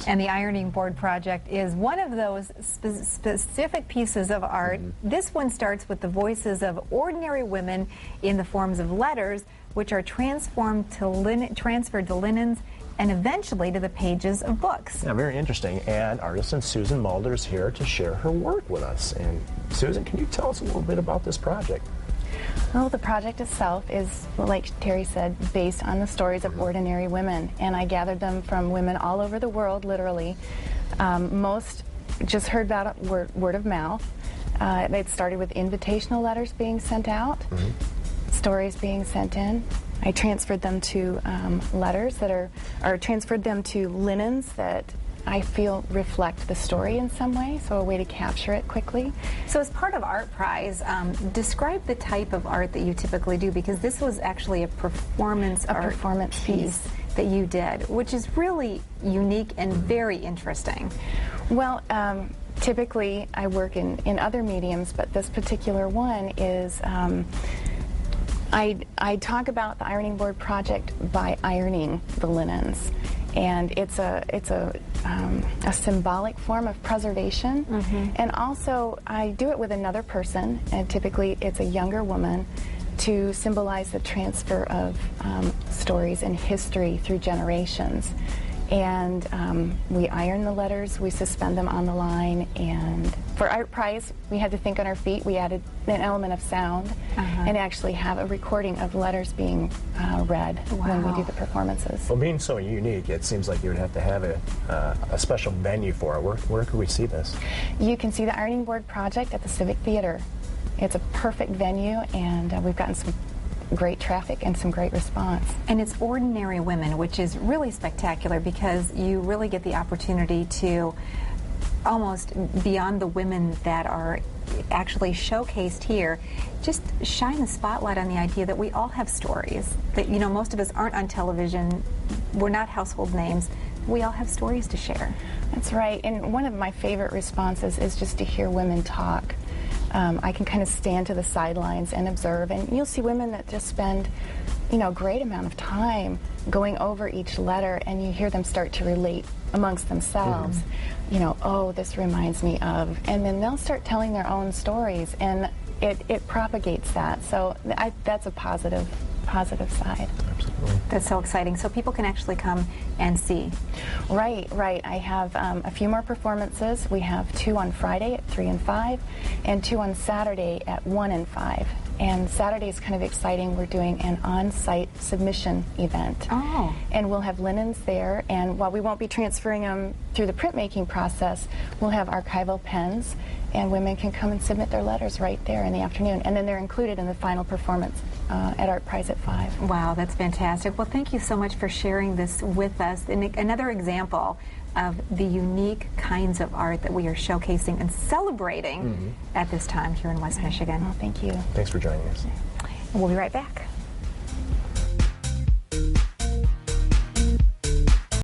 And the Ironing Board Project is one of those specific pieces of art. This one starts with the voices of ordinary women in the forms of letters, which are transformed to transferred to linens and eventually to the pages of books. Yeah, very interesting. And artisan Susan Mulder is here to share her work with us. And Susan, can you tell us a little bit about this project? Well, the project itself is, like Terry said, based on the stories of ordinary women, and I gathered them from women all over the world, literally. Most just heard about it word of mouth. It started with invitational letters being sent out, stories being sent in. I transferred them to letters that or transferred them to linens that I feel reflect the story in some way, so a way to capture it quickly. So as part of Art Prize, describe the type of art that you typically do, because this was actually a performance piece that you did, which is really unique and very interesting. Well, typically I work in other mediums, but this particular one is I talk about the Ironing Board Project by ironing the linens. And it's a symbolic form of preservation, and also I do it with another person, and typically it's a younger woman, to symbolize the transfer of stories and history through generations. And we iron the letters, we suspend them on the line, and for Art Prize we had to think on our feet. We added an element of sound and actually have a recording of letters being read when we do the performances. Well, being so unique, it seems like you would have to have a special venue for it. Where could we see this? You can see the Ironing Board Project at the Civic Theater. It's a perfect venue, and we've gotten some great traffic and some great response. And it's ordinary women, which is really spectacular, because you really get the opportunity to almost, beyond the women that are actually showcased here, just shine the spotlight on the idea that we all have stories. That, you know, most of us aren't on television, we're not household names, we all have stories to share. That's right, and one of my favorite responses is just to hear women talk. I can kind of stand to the sidelines and observe, and you'll see women that just spend, you know, a great amount of time going over each letter, and you hear them start to relate amongst themselves. You know, oh, this reminds me of, and then they'll start telling their own stories, and it propagates that. So that's a positive side. Absolutely. That's so exciting. So people can actually come and see. Right. I have a few more performances. We have 2 on Friday at 3 and 5, and 2 on Saturday at 1 and 5. And Saturday is kind of exciting. We're doing an on-site submission event. Oh. And we'll have linens there, and while we won't be transferring them through the printmaking process, we'll have archival pens, and women can come and submit their letters right there in the afternoon. And then they're included in the final performance at Art Prize at 5. Wow, that's fantastic. Well, thank you so much for sharing this with us. And another example of the unique kinds of art that we are showcasing and celebrating at this time here in West Michigan. Well, thank you. Thanks for joining us. We'll be right back.